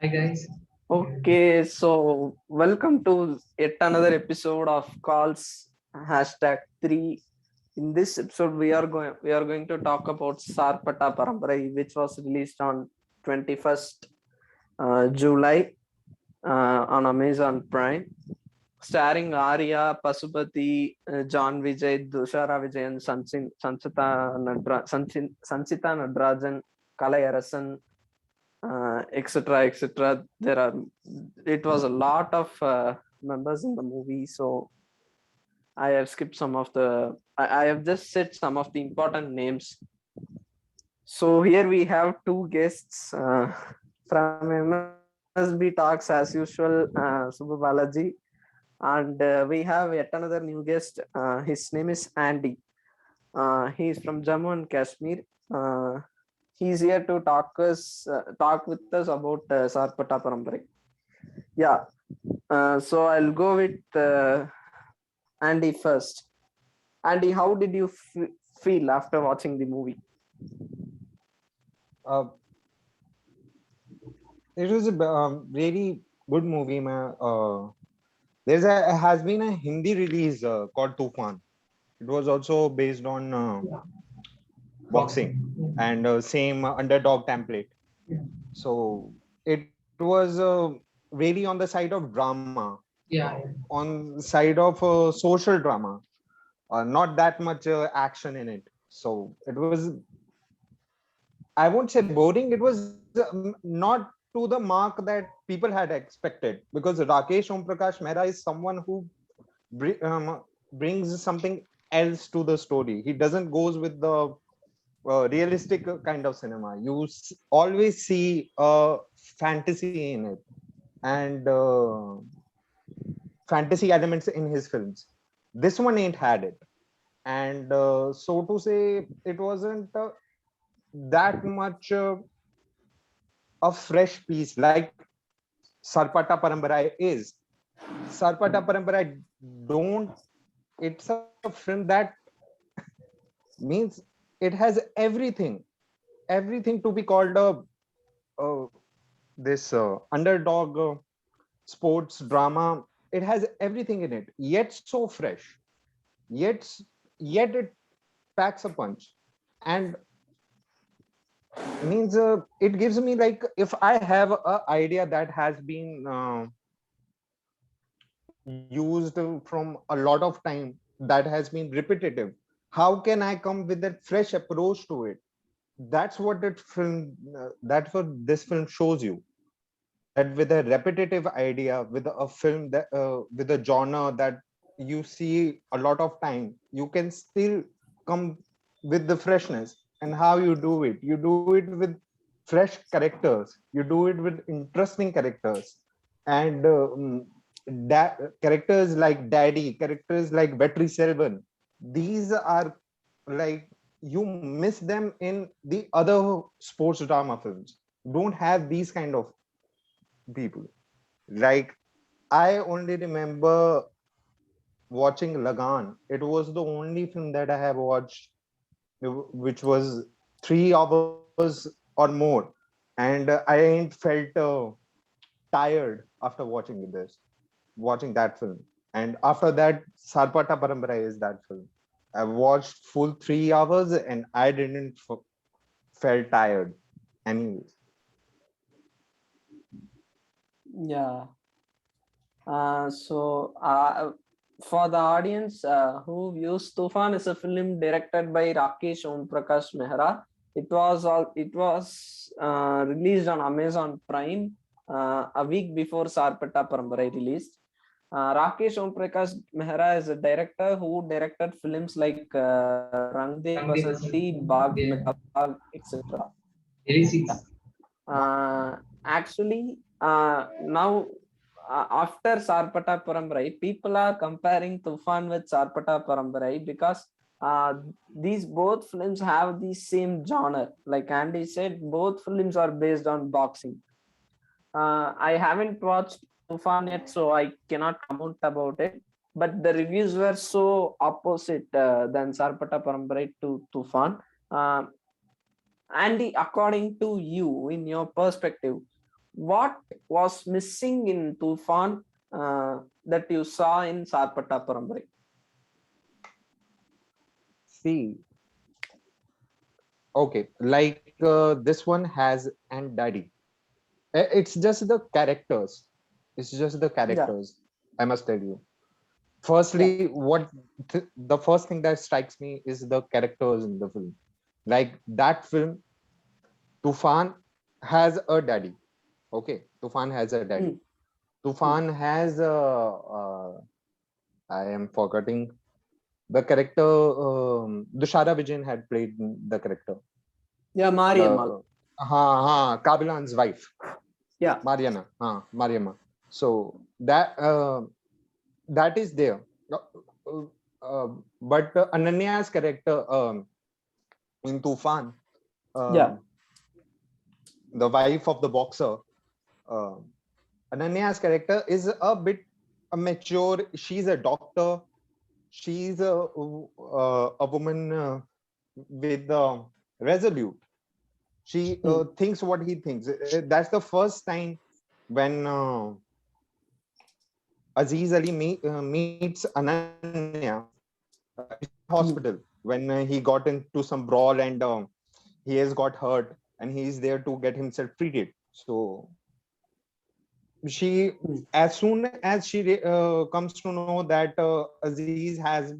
Hi guys. Okay, so welcome to yet another episode of Calls #3. In this episode, we are going to talk about Sarpata Parambarai, which was released on 21st July on Amazon Prime, starring Arya, Pasupati, John Vijay, Dushara Vijayan, Sanchita Nadrajan, Kalayarasan, etc., etc. There are it was a lot of members in the movie, so I have skipped some of the. I have just said some of the important names. So here we have two guests from MSB Talks as usual, Subbu Balaji, and we have yet another new guest. His name is Andy. He is from Jammu and Kashmir. Uh, he's here to talk with us about Sarpata Parambarai. Yeah. So I'll go with Andy first. Andy, how did you feel after watching the movie? Uh, it was a really good movie. Has been a Hindi release called Tufan. It was also based on boxing Boxing. and same underdog template. So it was really on the side of drama, Yeah. on side of social drama. Not that much action in it. So it was, I won't say boring. It was not to the mark that people had expected, because Rakesh Om Prakash Mehra is someone who brings something else to the story. He doesn't goes with the realistic kind of cinema. You always see fantasy in it, and fantasy elements in his films. This one ain't had it, and so to say, it wasn't that much a fresh piece like Sarpata Parambarai is. Sarpata Parambarai don't. It's a film that means it has everything to be called a this underdog sports drama. It has everything in it, yet so fresh, yet yet it packs a punch, and means it gives me, like, if I have a idea that has been used from a lot of time, that has been repetitive, how can I come with a fresh approach to it? That's what that's what this film shows you, that with a repetitive idea, with a film that with a genre that you see a lot of time, you can still come with the freshness. And how you do it with fresh characters, you do it with interesting characters, and characters like Daddy, characters like Vetri Selvan. These are, like, you miss them in the other sports drama films. Don't have these kind of people. Like, I only remember watching Lagan. It was the only film that I have watched, which was 3 hours or more, and I ain't felt tired after watching that film. And after that, Sarpata Parampara is that film. I watched full 3 hours and I didn't felt tired. Anyways, Yeah. So for the audience who views Tufan is a film directed by Rakesh Om Prakash Mehra. It was released on Amazon Prime a week before Sarpata Parambarai released. Rakesh Om Prakash Mehra is a director who directed films like Rang De Rangdeep Basanti, Vasanti. Bagh Yeah. Mita Bagh, etc. Yeah. 86. Actually, now after Sarpata Parambarai, people are comparing Tufan with Sarpata Parambarai because uh, these both films have the same genre. Like Andy said, both films are based on boxing. I haven't watched Tufan yet, so I cannot comment about it. But the reviews were so opposite than Sarpata Parambarai to Tufan. Andy, according to you, in your perspective, what was missing in Tufan that you saw in Sarpatta Parambarai? See, okay, like this one has an daddy. It's just the characters. It's just the Yeah, characters. I must tell you. yeah. Firstly, the first thing that strikes me is the characters in the film. Like that film, Tufan has a daddy. Okay, Tufan has a daddy. Mm, mm. Tufan has a. I am forgetting the character. Dushara Vijayan had played the character. Yeah, Mariammal. Kabilan's wife, Yeah. Mariamma. So that is there. Uh, but Ananya's character in Tufan, Yeah. um, the wife of the boxer, uh, Ananya's character is a bit mature. She's a doctor. She's a woman with resolute. She thinks what he thinks. That's the first time when Aziz Ali meets Ananya hospital when he got into some brawl and he has got hurt and he is there to get himself treated. So she, as soon as she comes to know that Aziz has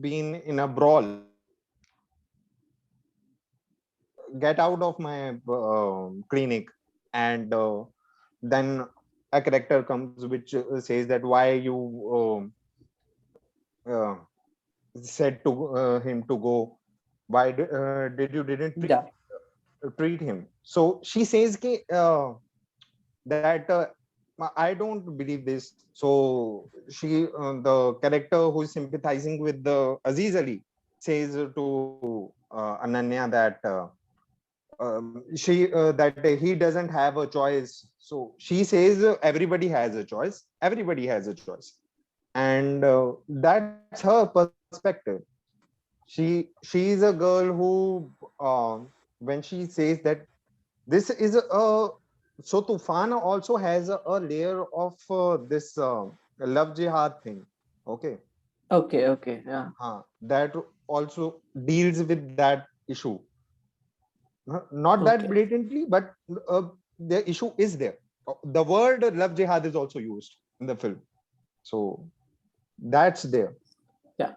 been in a brawl, get out of my clinic, and then a character comes which says that why you uh, said to him to go, why did you didn't Yeah. treat him. So she says that I don't believe this. So she, the character who is sympathizing with the Aziz Ali, says to Ananya that that he doesn't have a choice. So she says everybody has a choice. Everybody has a choice, and that's her perspective. She is a girl who, when she says that this is a so Tufan also has a layer of this love jihad thing. Okay, Okay. Okay. Yeah. that also deals with that issue. Not that Okay. blatantly, but the issue is there. The word love jihad is also used in the film, so that's there. Yeah.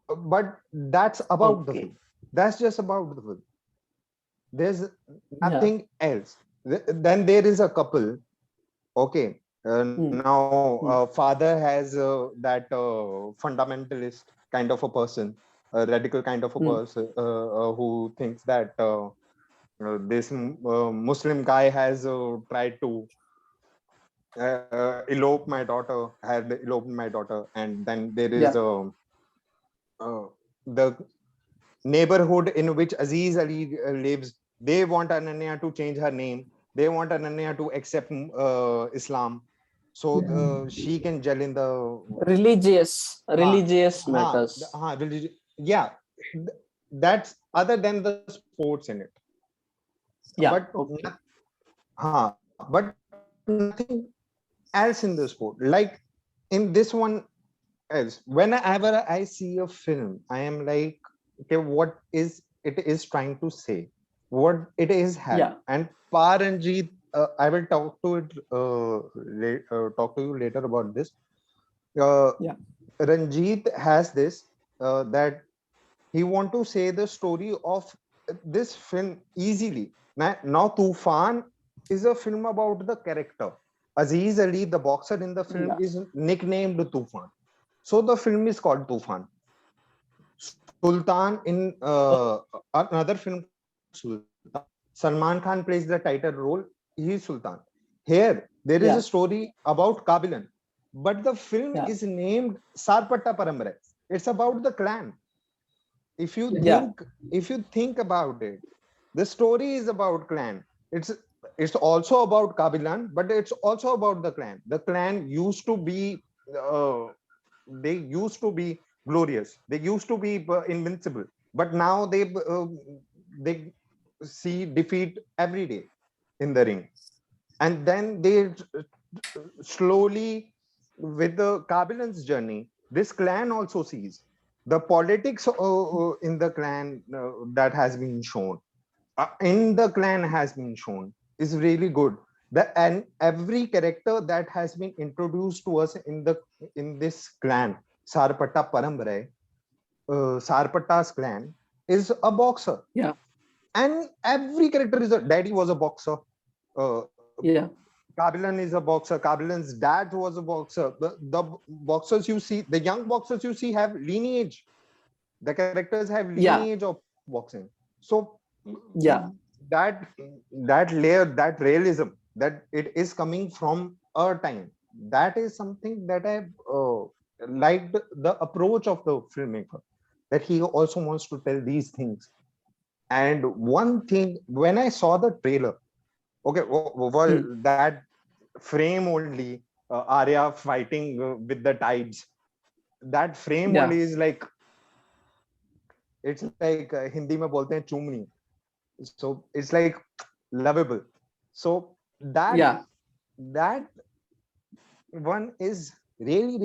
But that's about the Okay. film. That's just about the film. There's Yeah. nothing else. Then there is a couple. Okay. Mm, Now, mm, father has that fundamentalist kind of a person, a radical kind of a mm. person who thinks that this Muslim guy has tried to elope my daughter, had eloped my daughter, and then there is Yeah. the neighborhood in which Aziz Ali lives. They want Ananya to change her name. They want Ananya to accept Islam, so she can gel in the Religious matters. religion. Yeah, that's other than the sports in it. Yeah. But Okay. but nothing else in the sport. Like in this one else, whenever I see a film, I am like, okay, what is it is trying to say? What it is having? Yeah. And Paranjeet, I will talk to it. Talk to you later about this. Yeah. Ranjit has this that he want to say the story of this film easily. Now Tufan is a film about the character. Aziz Ali, the boxer in the film, Yeah. is nicknamed Tufan. So the film is called Tufan. Sultan in another film called Sultan. Salman Khan plays the title role. He is Sultan. Here, there is a Yeah. story about Kabilan, but the film Yeah. is named Sarpatta Parambarai. It's about the clan. If you Yeah. think, if you think about it, the story is about clan. It's also about Kabilan, but it's also about the clan. The clan used to be uh, they used to be glorious. They used to be invincible, but now they see defeat every day in the ring. and then they slowly, with the Kabilan's journey, this clan also sees the politics in the clan that has been shown, in the clan has been shown, is really good. And every character that has been introduced to us in this clan, Sarpatta Parambarai, Sarpatta's clan is a boxer. Yeah. And every character is a daddy was a boxer. Uh, Yeah. Kabilan is a boxer. Kabilan's dad was a boxer. The boxers you see, the young boxers you see have lineage. The characters have Yeah. lineage of boxing. So Yeah. that that layer, that realism, that it is coming from our time, that is something that I liked the approach of the filmmaker, that he also wants to tell these things. And one thing, when I saw the trailer, okay, that frame only, Arya fighting with the tides, that frame Yeah. only is like, it's like Hindi mein bolte hain chumni, so it's like lovable. So that Yeah. that one is really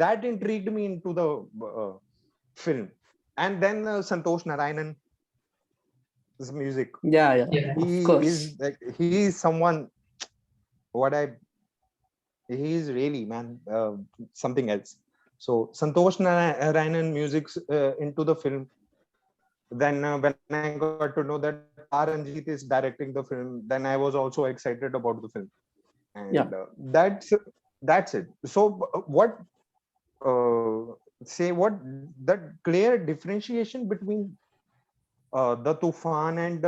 that intrigued me into the film. And then Santosh Narayanan's music, Yeah. Yeah. Yeah. Of he course. is like, he is someone, what I he is really, man, something else. So Santosh Narayanan music into the film. Then when I got to know that Taranjit is directing the film, then I was also excited about the film. And Yeah. that's it. So what say what that clear differentiation between the Tufan and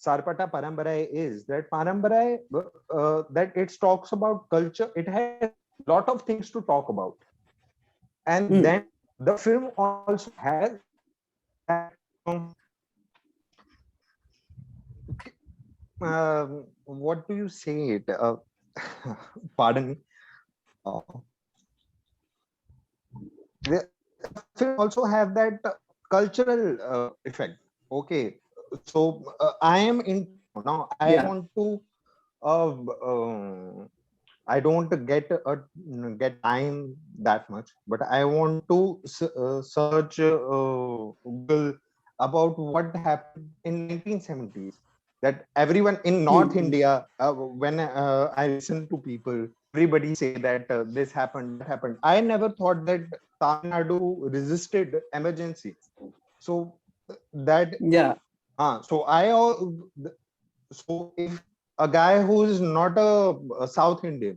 Sarpata Parambarai is that Parambarai, that it talks about culture, it has a lot of things to talk about. And then the film also has that, what do you say it? Pardon me. The film also have that cultural effect. Okay, so I am in now. I Yeah. want to. I don't get time that much, but I want to search Google about what happened in 1970s. That everyone in North India, when I listen to people, everybody say that this happened, that happened. I never thought that Tamil Nadu resisted emergency. So that Yeah. so so if a guy who is not a South Indian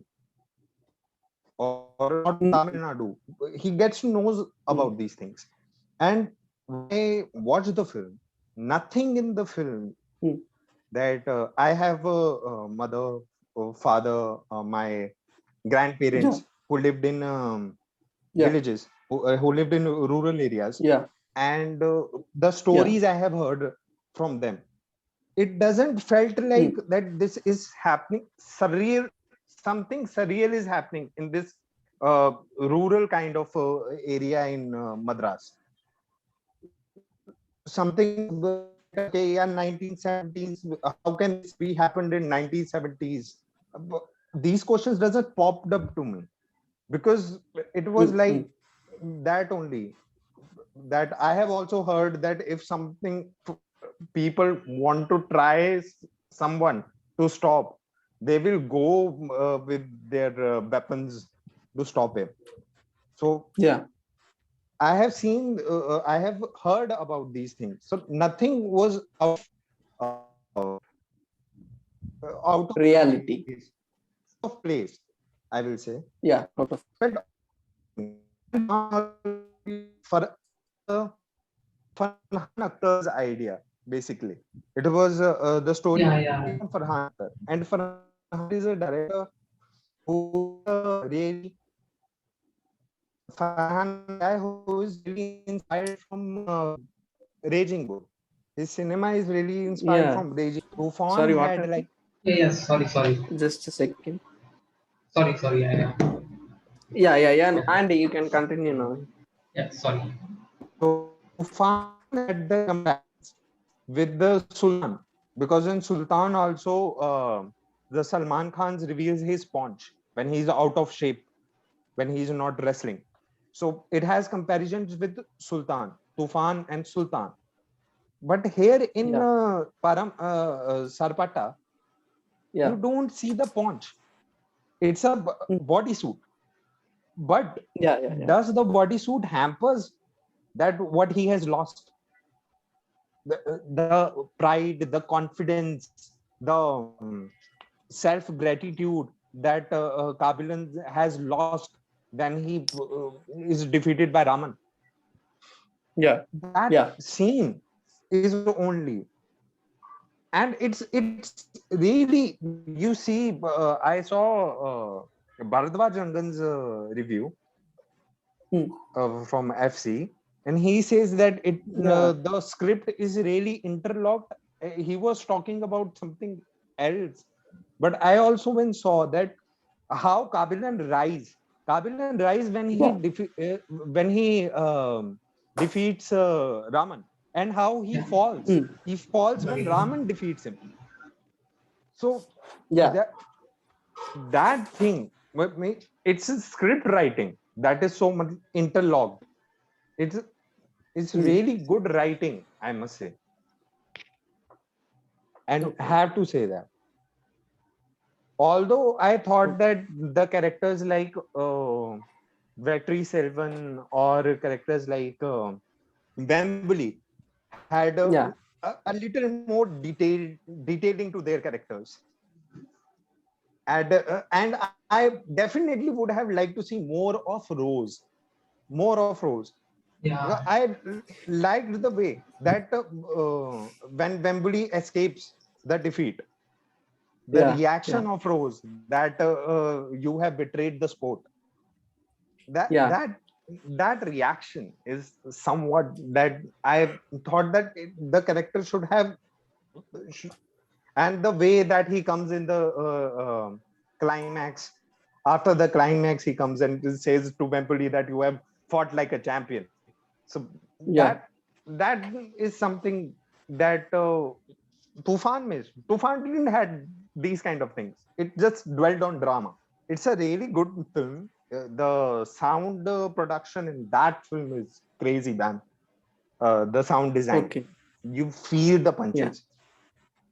or not Tamil Nadu, he gets to know about these things. And when I watch the film, nothing in the film that I have a mother, father, my grandparents who lived in villages, who lived in rural areas, Yeah. and the stories I have heard from them, it doesn't felt like that this is happening surreal. Something surreal is happening in this rural kind of area in Madras. Something like, okay, yeah, 1970s, how can this be happened in 1970s? These questions doesn't popped up to me, because it was like that only. That I have also heard that if something people want to try someone to stop, they will go with their weapons to stop him. So Yeah. I have seen, I have heard about these things. So nothing was out of Reality. place, of place, I will say. Yeah. Out of. But for Farhan Akhtar's idea, basically. It was the story of Farhan Akhtar. And Farhan is a director who really, Farhan is a guy who is really inspired from Raging Bull. His cinema is really inspired from Raging. Tufan Sorry, what had happened? like. Yes, sorry. Just a second. Sorry. Yeah. And you can continue now. Yeah, sorry. So Tufan had the comeback with the Sultan. because in Sultan also, the Salman Khan reveals his paunch when he's out of shape, when he's not wrestling. So it has comparisons with Sultan, Tufan, and Sultan. But here in Yeah. Sarpata, Yeah. you don't see the paunch. It's a bodysuit. But Yeah. Yeah. does the bodysuit hampers that what he has lost? The pride, the confidence, the self gratitude that Kabilan has lost when he is defeated by Raman. Yeah. That Yeah. scene is only, and it's really, you see, I saw Bharadwaj Rangan's review from FC, and he says that the script is really interlocked. He was talking about something else, but I also when saw that how Kabilan rise when he Yeah. when he defeats Raman, and how he Yeah. falls. He falls when Okay. Raman defeats him. So Yeah. that thing, it's a script writing that is so much interlocked. It's really good writing, I must say, and Okay. have to say that. Although I thought that the characters like Vetri Selvan or characters like Wembley had Yeah. a little more detailing to their characters, and I definitely would have liked to see more of Rose. Yeah. I liked the way that when Wembley escapes the defeat, the Yeah. reaction Yeah. of Rose that you have betrayed the sport. That Yeah. that that reaction is somewhat that I thought that the character should have, and the way that he comes in the climax. After the climax, he comes and says to Wembley that you have fought like a champion. So Yeah. that is something that Tufan missed. Tufan didn't had these kind of things. It just dwelled on drama. It's a really good film. The sound production in that film is crazy, man. The sound design. Okay. You feel the Yeah. punches.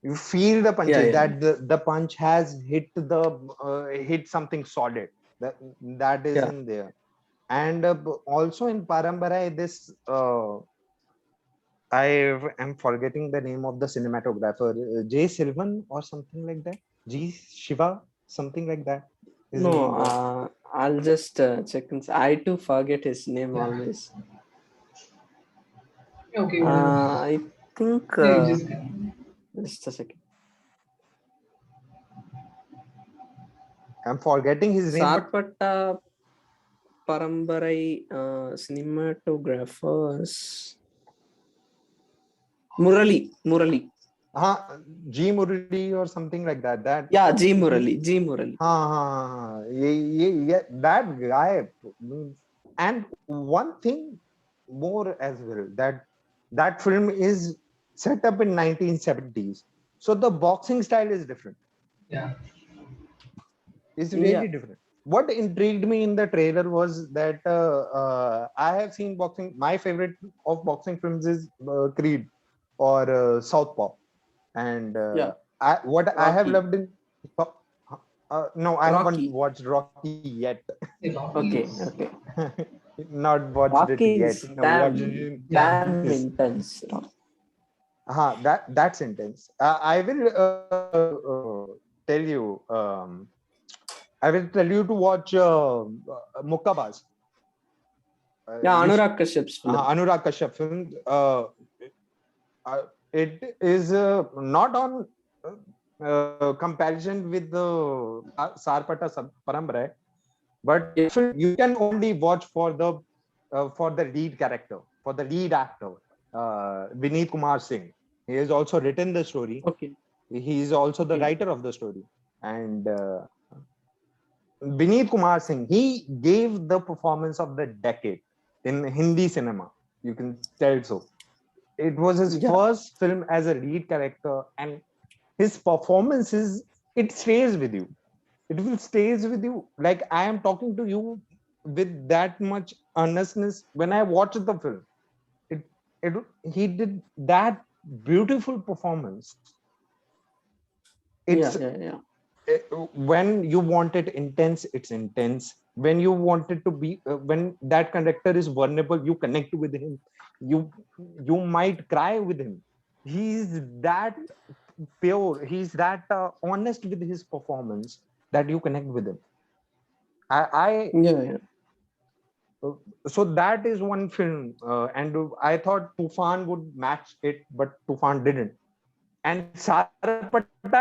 You feel the Yeah. punches Yeah. that the punch has hit something solid. That is Yeah. in there. And also in Parambarai, this I am forgetting the name of the cinematographer, J. Silvan or something like that. G. Shiva, something like that. His No. name was. I'll just check. I too forget his name Yeah. always. Okay. Whatever. I think. Yeah, you just Just a second. I'm forgetting his name, but Sarpata Parambarai cinematographers. Murali. G. Murali or something like that. That Yeah, G Murali. yeah, that guy. And one thing more as well, that film is set up in 1970s, so the boxing style is different. yeah. It's Yeah. really different. What intrigued me in the trailer was that I have seen boxing. My favorite of boxing films is Creed or Southpaw, and Yeah. I have Rocky. loved in. No, I haven't Rocky. watched Rocky yet. Okay. Yes. Okay. Not watched it Rocky yet. is Watched it damn Yeah. intense. that's intense. I will tell you. I will tell you to watch Mukkabaz. Yeah, You Anurag Kashyap's film. Anurag Kashyap film. It is not on comparison with the Sarpata Parambarai, but you can only watch for the lead character, for the lead actor, Vineet Kumar Singh. He has also written the story. Okay. He is also the writer of the story, and Vineet Kumar Singh, he gave the performance of the decade in Hindi cinema. You can tell so. It was his Yeah. first film as a lead character, and his performances, it stays with you. It will stays with you. Like I am talking to you with that much earnestness when I watched the film. It, it he did that beautiful performance. Yeah, It's yeah, yeah. when you want it intense, it's intense. When you want it to be, when that character is vulnerable, you connect with him. You you might cry with him. He's that pure. He's that honest with his performance that you connect with him. I Yeah, yeah. so that is one film, and I thought Tufan would match it, but Tufan didn't. And Sarpata is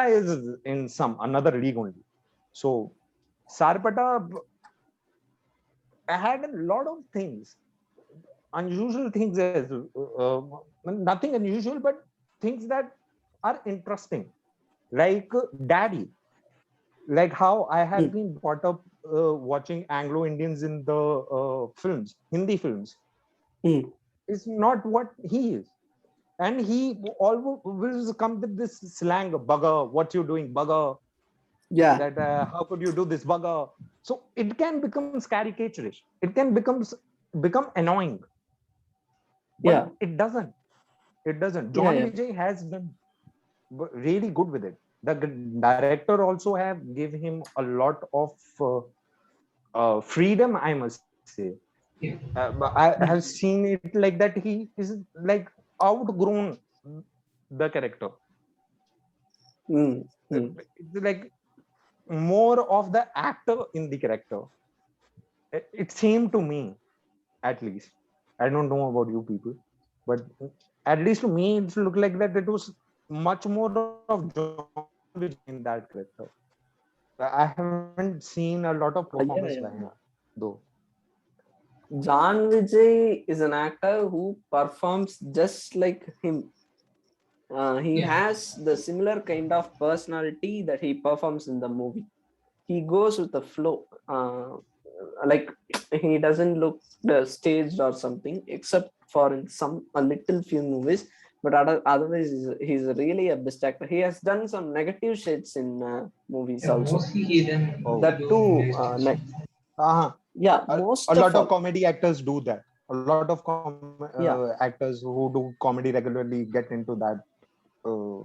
in some another league only. So Sarpata had a lot of things, unusual things as nothing unusual, but things that are interesting, like Daddy, like how I have Mm, been brought up watching Anglo Indians in the films, Hindi films, mm. is not what he is. And he always come with this slang, bugger, what you doing, bugger, Yeah, that how could you do this, bugger. So it can become caricaturish, it can become annoying, but yeah, it doesn't. yeah, John yeah. Vijay has done really good with it. The director also have give him a lot of freedom, I must say. Yeah. But I have seen it like that he is like outgrown the character. Mm, mm. It's like more of the actor in the character. It seemed to me, at least. I don't know about you people, but at least to me, it looked like that it was much more of John Vijay in that character. I haven't seen a lot of performance by Yeah, him, yeah. though. John Vijay is an actor who performs just like him. He Yeah. has the similar kind of personality that he performs in the movie. He goes with the flow. Like he doesn't look staged or something, except for in some a little few movies. But otherwise, he's really a best actor. He has done some negative shades in movies Yeah, also. mostly he then Oh, That too, uh-huh. yeah, A most of lot of all, comedy actors do that. A lot of yeah, actors who do comedy regularly get into that uh,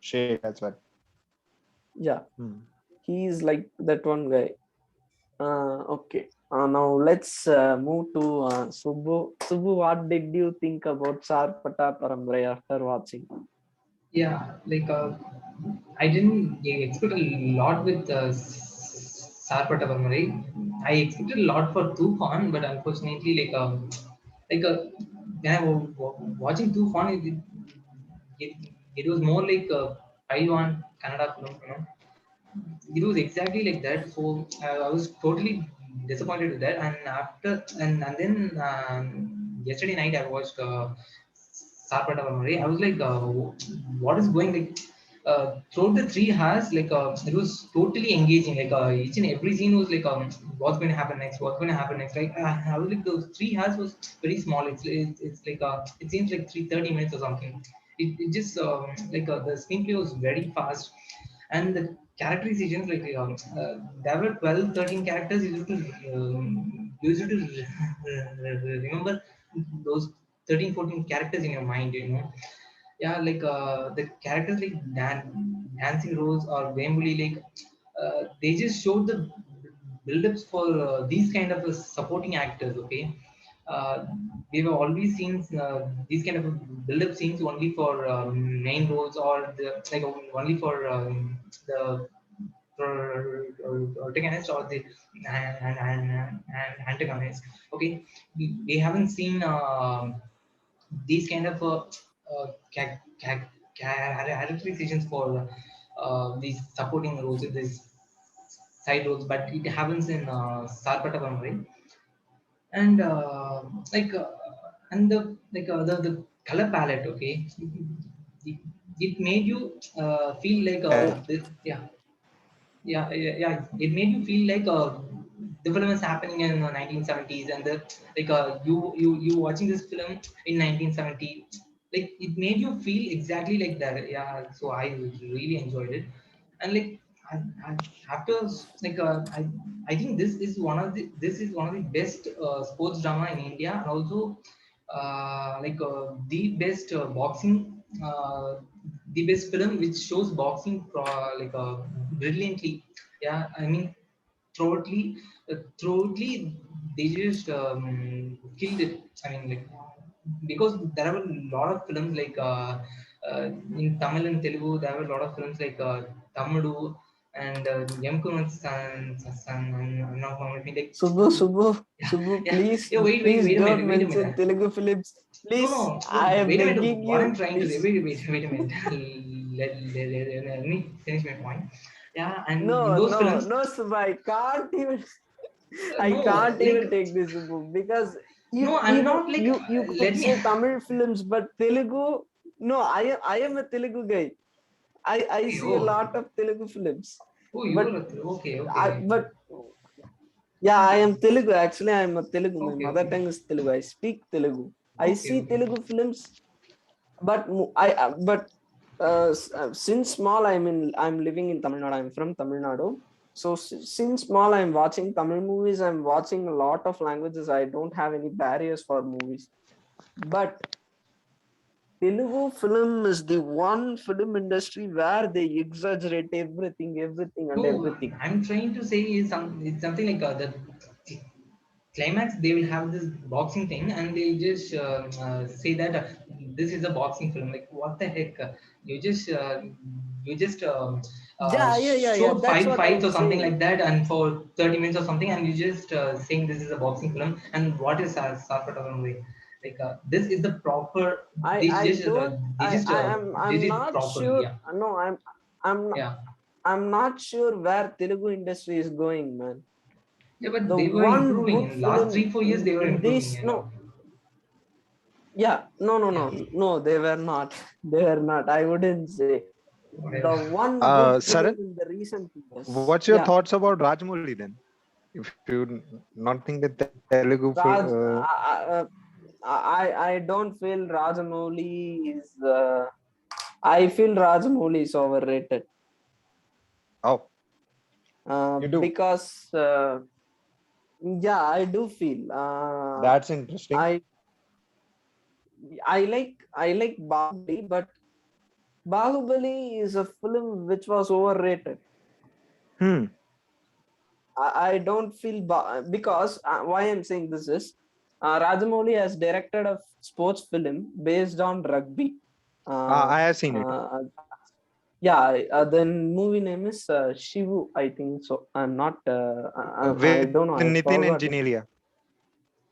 shade as well. yeah. Hmm. He's like that one guy. Okay. Now let's move to Subbu. Subbu, what did you think about Sarpata Parambre after watching? yeah, like I didn't expect a lot with Sarpata Parmari. I expected a lot for Tufan, but unfortunately, like when I was watching Tufan, it, it was more like a Taiwan Kannada film, you know. It was exactly like that. So I was totally disappointed with that. And after and then yesterday night I watched Sarpata Pamari. I was like, what is going like? Throughout the 3 hours, like it was totally engaging. Like each and every scene was like, what's going to happen next? What's going to happen next? Like I was like, those 3 hours was very small. It's like it seems like 30 minutes or something. It just the screenplay was very fast, and the characterizations there were 12, 13 characters. You used to remember those 13, 14 characters in your mind, you know. Yeah, like the characters like Dancing Rose or Wembley, like they just showed the build-ups for these kind of supporting actors. Okay, we have always seen these kind of build-up scenes only for main roles, or like only for the protagonist or the antagonist. Okay, we haven't seen these kind of characterizations for these supporting roles, these side roles, but it happens in Sarpata Pamari. And like and the color palette, okay, it, it made you feel like this, yeah, yeah. It made you feel like the film is happening in the 1970s, and the like you watching this film in 1970. like it made you feel exactly like that. Yeah, so I really enjoyed it. And like I after like I think this is one of the best sports drama in India, and also the best boxing, uh, the best film which shows boxing brilliantly. Yeah, I mean thoroughly, thoroughly they just killed it. I mean, like, because there are a lot of films in Tamil and Telugu, there are a lot of films like Tamudu and Yamkuman San, I'm not remembering, like, Subbu, yeah, Subbu, yeah, please, yeah, please wait a don't minute, wait a mention minute. Telugu films. No, Please, no, no, I am wait a minute. begging What you, I'm trying to please. say, wait a minute. Let me finish my point. Yeah, and in No, those no, films, no, Subbu, I can't even, I no, can't like, even take this, Subbu, because no, I'm even not like, you let could me. say Tamil films, but Telugu, no, I am a Telugu guy. I Okay, see a oh, lot of Telugu films, oh, but okay, okay, but yeah, I am Telugu. Actually, I am a Telugu. My okay, mother okay, tongue is Telugu. I speak Telugu. I okay, see okay. Telugu films, but since small, I'm living in Tamil Nadu. I'm from Tamil Nadu. So since small, I'm watching Tamil movies. I'm watching a lot of languages. I don't have any barriers for movies. But Telugu film is the one film industry where they exaggerate everything and No, everything. I'm trying to say is it's something like the climax. They will have this boxing thing, and they just say that this is a boxing film. Like, what the heck? You just you just Yeah. showed That's five what fights I'm or something saying. like that, and for 30 minutes or something, and you just saying this is a boxing film. And what is Sarpatavan way? Like, this is the proper. I don't They I'm did not properly. sure. Yeah, No, I'm yeah, I'm not sure where Telugu industry is going, man. yeah. But The they were one improving good in last film 3 4 years. They were improving. this You know. no yeah Yeah, no they were not they were not. I wouldn't say the whatever. one good film Saran, in the recent years. what's your Yeah, thoughts about Rajmouli then? If you not think that Telugu, Raj. I don't feel Rajamouli is. I feel Rajamouli is overrated. oh, you do. Because yeah, I do feel That's interesting. I I like Bahubali, but Bahubali is a film which was overrated. Hmm. I don't feel because why I'm saying this is Rajamouli has directed a sports film based on rugby. Uh, I have seen it uh, yeah, the movie name is Shivu, I think so. I'm not. I with don't know. I Nitin and forgot. Genelia.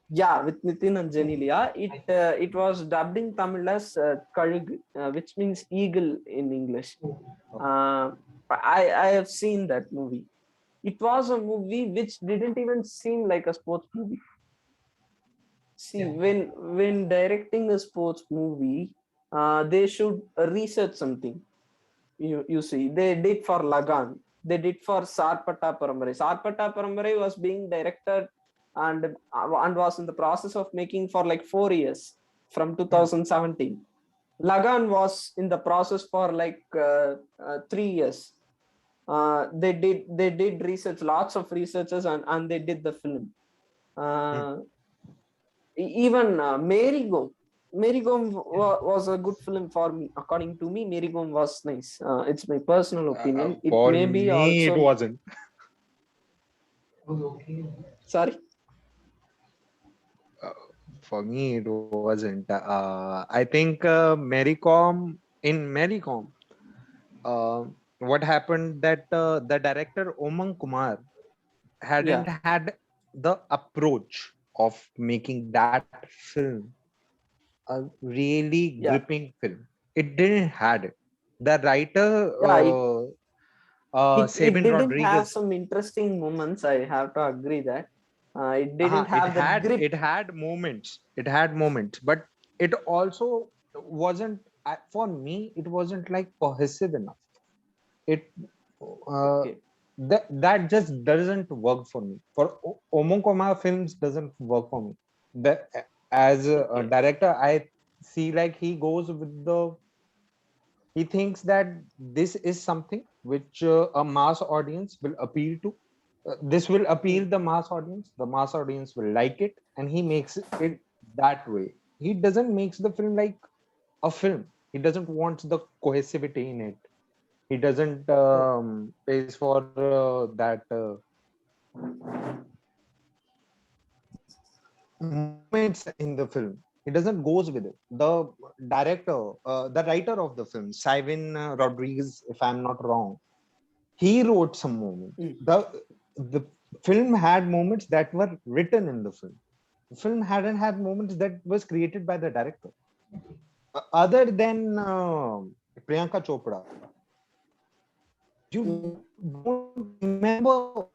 Yeah, with Nitin and Oh, Genelia. I, It was dubbed in Tamil as Kalug, which means eagle in English. oh, Oh, Uh, I have seen that movie. It was a movie which didn't even seem like a sports movie. See, yeah, when directing a sports movie, they should research something. You see, they did for Lagan. They did for Sarpata Paramare. Sarpata Paramare was being directed and was in the process of making for like 4 years from yeah, 2017. Lagan was in the process for like 3 years. They did research, lots of researchers, and they did the film. hmm. Uh, Even Mary Go. Mary Gom was a good film for me. According to me, Mary Gom was nice. It's my personal opinion. It For may be me, it also wasn't. was okay. sorry. Uh, for me, it wasn't. I think Mary Com, uh, what happened that the director Omang Kumar hadn't Yeah, had the approach of making that film a really yeah, gripping film. It didn't had it. The writer yeah. It Sabin didn't have Rodriguez, some interesting moments. I have to agree that it didn't have that grip. it had moments. It had moments, but it also wasn't. For me, it wasn't like cohesive enough. It uh, Okay, that just doesn't work for me. For Omon Kumar films doesn't work for me. The as a okay, director, I see, like he goes with the, he thinks that this is something which a mass audience will appeal to. This will appeal the mass audience. The mass audience will like it, and he makes it that way. He doesn't makes the film like a film. He doesn't want the cohesivity in it. He doesn't pays for that moments in the film. He doesn't goes with it. The director, the writer of the film, Simon Rodriguez, if I'm not wrong, he wrote some moments. Mm. The film had moments that were written in the film. The film hadn't had moments that was created by the director. Other than Priyanka Chopra, you don't remember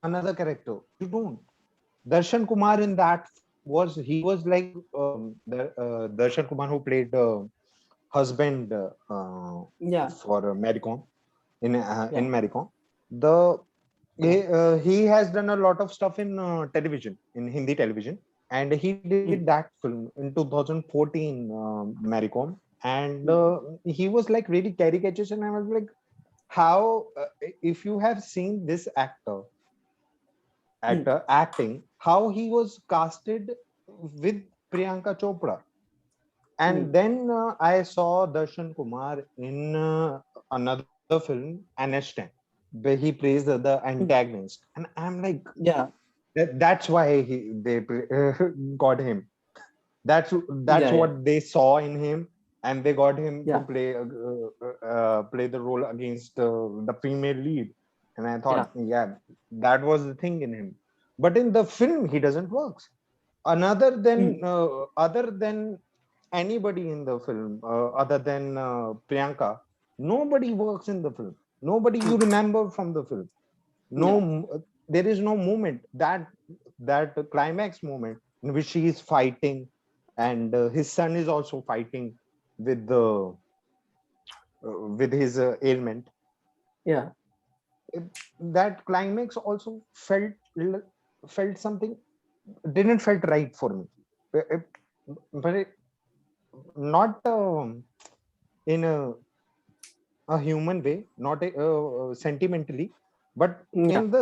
another character. You don't. Darshan Kumar in that he was like the Darshan Kumar who played husband Yeah. for Maricon in Yeah. Maricon. The he has done a lot of stuff in television, in Hindi television, and he did that film in 2014, Maricon, and he was like really caricature, and I was like, how if you have seen this actor acting, how he was casted with Priyanka Chopra. And then I saw Darshan Kumar in another film, Anestan, where he plays the antagonist, and I'm like, Yeah. that's why they got him. That's Yeah. what they saw in him, and they got him to Yeah. play the role against the female lead. And I thought, yeah, that was the thing in him. But in the film, he doesn't work. Other than anybody in the film, other than Priyanka, nobody works in the film. Nobody you remember from the film. There is no moment that climax moment in which he is fighting, and his son is also fighting with the with his ailment. Yeah. That climax also felt something, didn't felt right for me. But not in a human way, not sentimentally, but in the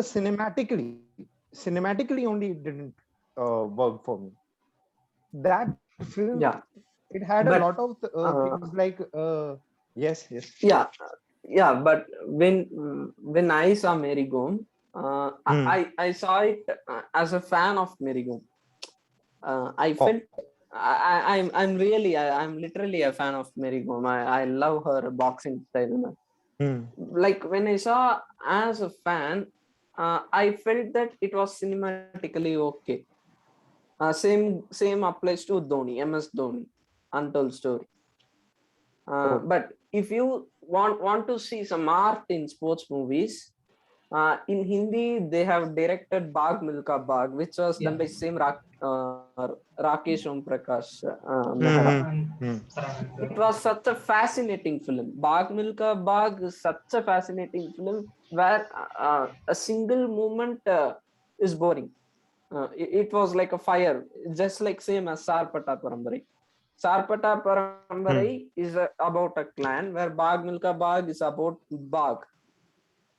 cinematically only it didn't work for me. That film, it had a lot of things like yes. Yeah, but when I saw Mary Gom, I saw it as a fan of Mary Gom. I felt I'm literally a fan of Mary Gom. I love her boxing style. Like when I saw as a fan, I felt that it was cinematically okay. Same applies to Dhoni, MS Dhoni, Untold Story. But if you want to see some art in sports movies, in Hindi they have directed Bagh Milka Bagh, which was done by same Rakesh Om Prakash Mehra. It was such a fascinating film. Bagh Milka Bagh is such a fascinating film where a single moment is boring. It was like a fire, just like same as Sarpata Parambarai. Sarpata Parambarai is about a clan, where Bagh Milka Bagh is about Bagh.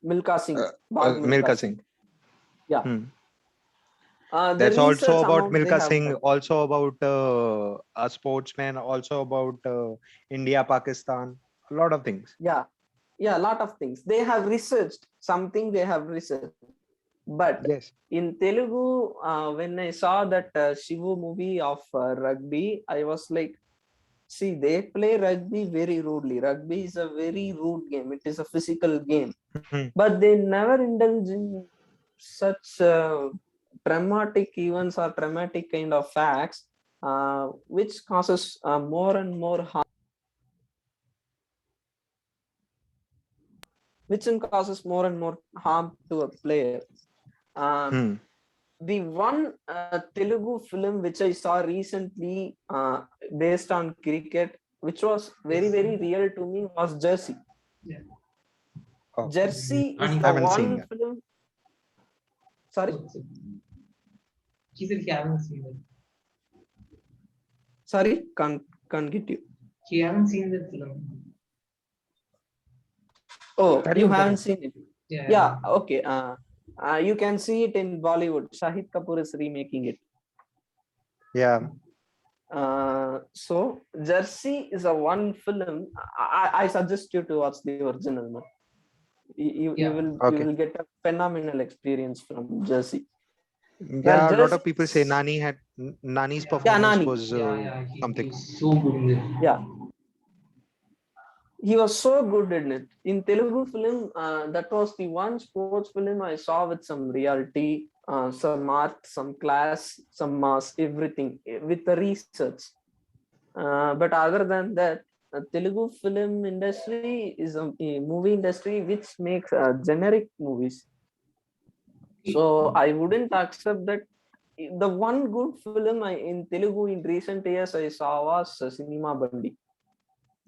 Milka Singh. Milka Singh. Yeah. That's also about Milka Singh, also about a sportsman, also about India, Pakistan, a lot of things. Yeah, a lot of things. They have researched something, But in Telugu, when I saw that Shivu movie of rugby, I was like, see, they play rugby very rudely. Rugby is a very rude game. It is a physical game. But they never indulge in such traumatic events or traumatic kind of facts, which causes more and more harm. Which causes more and more harm to a player. The one Telugu film which I saw recently based on cricket, which was very, very real to me, was Jersey. Jersey is the one film. Sorry? He said he hasn't seen it. Sorry, can't get you. He haven't seen that film. Oh, Carry you on, carry haven't on. seen it? Yeah. Yeah, okay. You can see it in Bollywood. Shahid Kapoor is remaking it. Yeah. So Jersey is a one film. I suggest you to watch the original one. You Yeah. Okay. will get a phenomenal experience from Jersey. Yeah, a lot Jersey of people say Nani's Yeah. performance Nani. was something. He's so good in it. Yeah, he was so good in it. In Telugu film, that was the one sports film I saw with some reality, some art, some class, some mass, everything with the research. But other than that, Telugu film industry is a movie industry which makes generic movies. So I wouldn't accept that. The one good film in Telugu in recent years I saw was Cinema Bandi,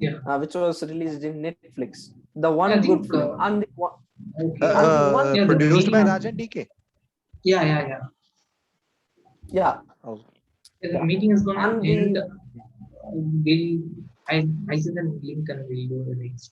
Yeah. which was released in Netflix. The one I good think. film, and the one, Okay. and the one, Yeah, the Produced by meeting. Rajan DK. Yeah. yeah, Oh. The yeah. meeting is gonna And end. the We'll. I send a link and we'll do the next.